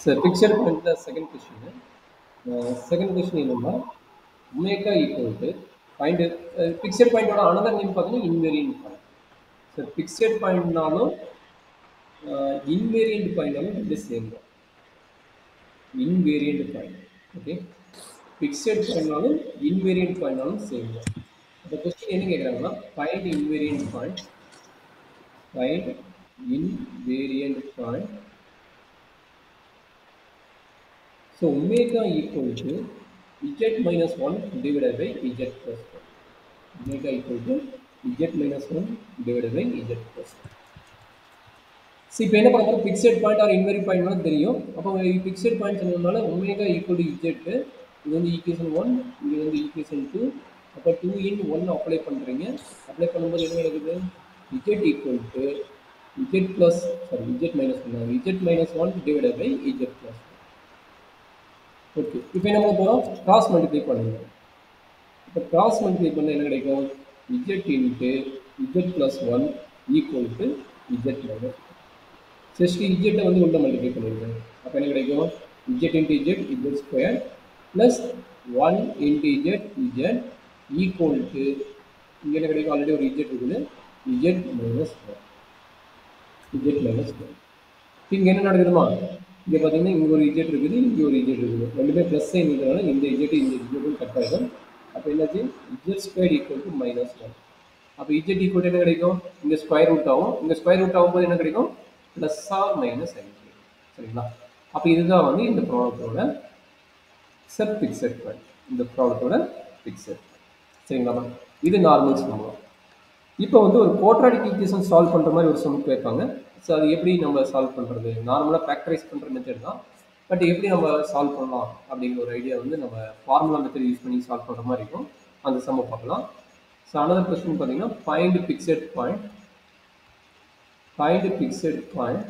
சரி, பிக்சர் பாயிண்ட்ல second question. Second question என்னன்னா omega equal to point fixed பாயிண்டோட அனதர் நேம் பார்த்தீங்கன்னா இன்வேரியன்ட் பாயிண்ட். சரி, பிக்சர் பாயிண்ட்னாலும் இன்வேரியன்ட் பாயிண்ட்னாலும் ரெண்டு சேம் தான். Invariant point, okay. பிக்சர் பாயிண்ட்னாலும் இன்வேரியன்ட் பாயிண்ட்னாலும் சேம் தான். அந்த கொஸ்டின் என்ன கேட்குறாங்கன்னா find invariant point, find invariant point. So omega equal to z minus 1 divided by z plus 1. Omega equal to z minus 1 divided by z plus 1. So இப்போ என்ன பண்ண போறோம், fixed point or invariant point தெரியும். அப்போ fixed point சொன்னதுனால omega equal to z, இது வந்து equation 1, இது வந்து ஈக்குவேஷன் 2. அப்போ 2 in 1 அப்ளை பண்ணுறீங்க. அப்ளை பண்ணும்போது என்ன நடக்குது, z equal to z plus z minus 1, z minus 1 divided by z plus 1. Okay, இப்போ என்ன பண்ண போகிறோம், கிராஸ் மல்டிப்ளை பண்ணுங்க. இப்போ கிராஸ் மல்டிப்ளை பண்ண என்ன கிடைக்கும், z into z plus 1 equal to z minus. Just z வந்து உள்ள மல்டிப்ளை பண்ணிருக்கேன். அப்போ என்ன கிடைக்கும், z into z square plus 1 into z equal to இங்கே என்ன கிடைக்கும், ஆல்ரெடி ஒரு z இருக்குது, z மைனஸ் 1. இங்கே என்ன நடக்குதுமா, இங்கே பார்த்தீங்கன்னா இங்கே ஒரு z இருக்குது, இங்கே ஒரு z இருக்குது, ரெண்டுமே ப்ளஸ் சைன் இருக்கிறனால இந்த z இந்த z கட் ஆகிடும். அப்போ என்னாச்சு, z square equal to minus 1. அப்போ z ஈக்குவல் என்ன கிடைக்கும், இங்கே ஸ்கொயர் ரூட் ஆகும், இங்கே ஸ்கொயர் ரூட் ஆகும்போது என்ன கிடைக்கும், ப்ளஸ் ஆர் மைனஸ் ஆகிடும். சரிங்களா, அப்போ இதுதான் வந்து இந்த ப்ராடக்டோட சப் பிக்சட் பாயிண்ட், இந்த ப்ராடக்டோட பிக்சட். சரிங்களா, இது நார்மல் சம். இப்போ வந்து ஒரு குவாட்ராடிக் ஈக்குவேஷன் சால்வ் பண்ணுற மாதிரி ஒரு சம் கேட்பாங்க. ஸோ அது எப்படி நம்ம சால்வ் பண்ணுறது, நார்மலாக ஃபேக்டரைஸ் பண்ணுற மெத்தட் தான், பட் எப்படி நம்ம சால்வ் பண்ணலாம் அப்படிங்கிற ஒரு ஐடியா வந்து நம்ம ஃபார்முலா மெத்தட் யூஸ் பண்ணி சால்வ் பண்ணுற மாதிரி இருக்கும். அந்த சம்மை பார்க்கலாம். ஸோ அனதர் கொஸ்டின் பார்த்தீங்கன்னா find fixed point,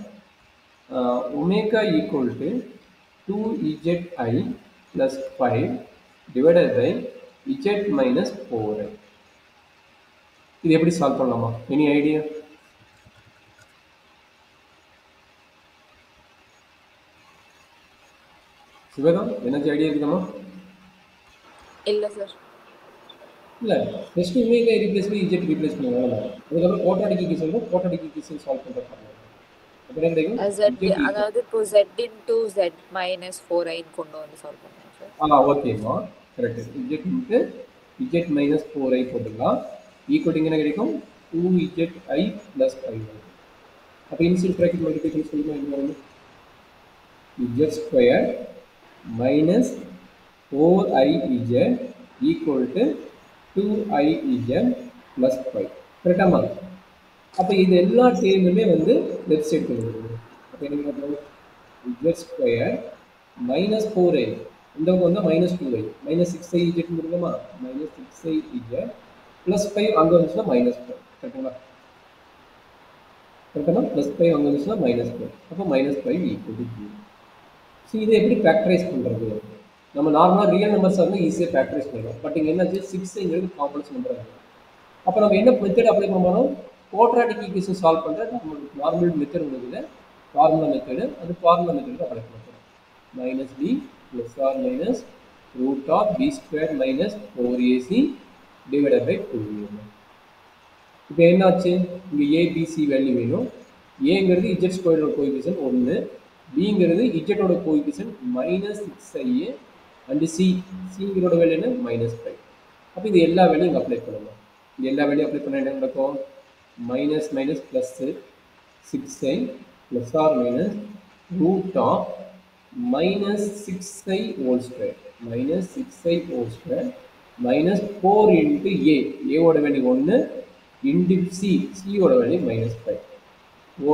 omega equal to 2zi plus 5 divided by z minus 4i. இது எப்படி சால்வ் பண்ணலாமா, எனி ஐடியா? சிவகா, எனர்ஜி ஐடியா இருக்குதாமா? இல்ல சார். இல்ல, ஃபர்ஸ்ட் ஒமேகா ரீப்ளேஸ் பண்ணி z ரீப்ளேஸ் பண்ணுவாங்க. அதுக்கப்புறம் குவாட்ராடிக் ஈக்குவேஷன் சால்வ் பண்ற பாருங்க. அப்ப என்ன கிடைக்கும், z அதாவது இப்போ z into z minus 4i கொண்டு வந்து சால்வ் பண்ணலாம் சார். ஓகேமா, correct. z into z minus 4i போட்டுக்கலாம். ஈக்குவல் என்ன கிடைக்கும், 2zi plus 5i. அப்ப இன்சியல் பிராக்கெட் மல்டிப்ளை பண்ணி சொல்லுங்க, என்ன வரும், z square minus 4iz equal to 2iz plus 5. கரெக்டாமா? அப்போ இது எல்லா டேர்முமே வந்து லெஃப்ட் சைடு கொண்டு வருது. அப்போ என்ன, z ஸ்கொயர் மைனஸ் 4i, இந்த பக்கம் வந்தால் minus 2i, minus 6i z இருக்குமா, மைனஸ் 6i z ப்ளஸ் 5 அங்கே வந்துச்சுன்னா மைனஸ் 5. கரெக்டுங்களா, ப்ளஸ் 5 அங்கே வந்துச்சுன்னா மைனஸ் 5. அப்போ மைனஸ் 5 ஈக்குவல் டு 0. ஸோ இதை எப்படி ஃபேக்டரைஸ் பண்ணுறது, நம்ம நார்மலாக ரியல் நம்பர்ஸ் வந்து ஈஸியாக ஃபேக்டரைஸ் பண்ணுறோம். பட் இங்கே என்னாச்சு, 6ங்கிறது காம்ப்ளெக்ஸ் நம்பர் ஆகும். அப்போ நம்ம என்ன மெத்தட் அப்ளை பண்ணுறோம், குவாட்ராடிக் ஈக்குவேஷன் சால்வ் பண்ணுற நார்மல் மெத்தட் இருக்குது, ஃபார்முலா மெத்தடு. அது ஃபார்முலா மெத்தட் அப்ளை பண்ணுறோம். Minus b plus or minus root of b square minus 4ac divided by 2a. இப்போ என்னாச்சு, இங்கே ஏபிசி வேல்யூ வேணும். ஏங்கிறது இஜெட் ஸ்கொயரோட கோஎஃபிஷியன்ட் 1, பிங்கிறது இஜெட்டோட கோஎஃபிஷியன்ட் மைனஸ் 6i அண்ட் சிங்கிறோட வேல்யூ என்ன, மைனஸ் 5. அப்போ இது எல்லா வேல்யூயும் இங்கே அப்ளை பண்ணலாம். இந்த எல்லா வேல்யூயும் அப்ளை பண்ண என்ன நடக்கும், minus minus plus 6i plus or minus root of minus 6i whole square, minus 6i whole square minus 4 into ஏவோட வேல்யூ 1 இன்ட்டு சியோட value minus 5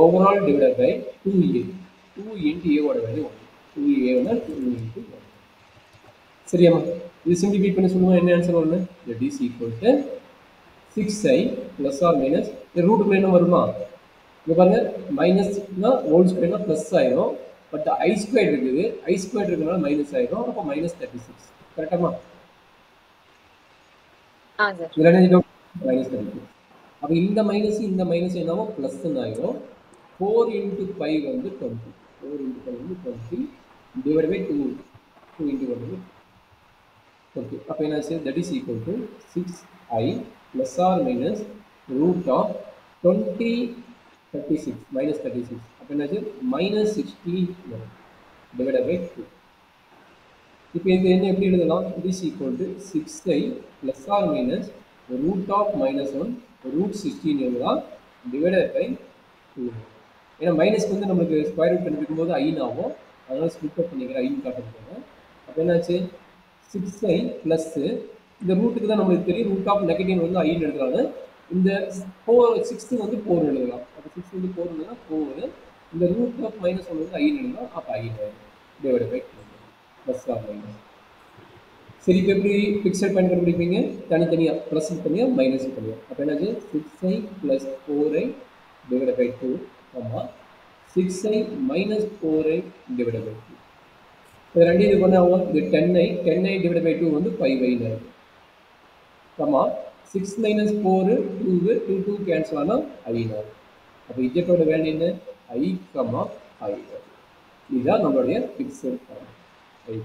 overall divide by 2a, 2 into ஏவோட வேல்யூ 1, 2a 2 இன்ட்டு 1. சரியாம்மா, இது simplify பண்ணி சொல்லுவோம், என்ன answer வரும், that is equal to 6i plus or minus ரூட்டுக்குள்ள என்ன வருமா, இங்கே பாருங்க மைனஸ்னா ஹோல் ஸ்கொயர்னா ப்ளஸ் ஆயிரும், பட் ஐ ஸ்கொயர் இருக்குது, ஐ ஸ்கொயர் இருக்கிறனால மைனஸ் ஆயிரும். அப்போ மைனஸ் 36. கரெக்டாமா, மைனஸ் 36. அப்போ இந்த மைனஸ் என்னவோ ப்ளஸ் ஆயிரும். 4 இன்ட்டு 5 வந்து 20, 4 இன்ட்டு 5 வந்து 20 divided by 2 into 1. Okay, அப்போ என்னாச்சு that is equal to 6i plus or minus root of 20 36 minus 36 அப்போ என்னாச்சு minus 16 divided by 2. இப்போ இது என்ன எப்படி எழுதலாம் it is equal to 6i plus or minus root of minus 1 root 16 எழுதலாம் divided by 2. ஏன்னா மைனஸ்க்கு வந்து நம்மளுக்கு ஸ்கொயர் ரூட் கண்டுபிடிக்கும் போது ஐன்னு ஆகும், அதனால ஸ்பிளிட் அப் பண்ணிக்கிறேன் ஐன்னு காட்டுறதுக்காக. அப்போ என்னாச்சு 6i ப்ளஸ் இந்த ரூட்டுக்கு தான் நம்மளுக்கு தெரியும் ரூட் ஆஃப் நெகட்டிவ் வந்து ஐன்னு எழுதுறாங்க. இந்த 6 வந்து 4 எழுதலாம். அப்போ 6 வந்து 4 எழுதலாம் 4. இந்த ரூட் ஆஃப் -1 வந்து ஐன்னு எழுதலாம். அப்போ ஐன்னு divide by 2 plus or minus. சரி, இப்போ எப்படி பிக்சட் பாயிண்ட் கண்டுபிடிப்பீங்க? தனித்தனியாக ப்ளஸ் தனியாக மைனஸ் தனியாக. அப்போ என்னாச்சு 6i plus 4i divide by 2 6i minus 4i divided by 2. இது ரெண்டு இது பண்ண ஆகும். இது 10i divided by 2 வந்து 5i ஆகும். கமா 6 minus 4 2 2 கேன்சல் ஆனால் i ஆகும். அப்போ இஜெட்டோட வேல்யூ என்ன? i, i. இதுதான் நம்மளுடைய ஃபிக்ஸட் பாயிண்ட். i,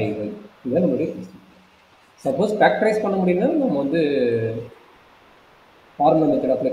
i. இதுதான் நம்மளுடைய ஃபிக்ஸட். சப்போஸ் ஃபேக்டரைஸ் பண்ண முடியும்னா நம்ம வந்து ஃபார்முலா மெத்தட் அப்ளை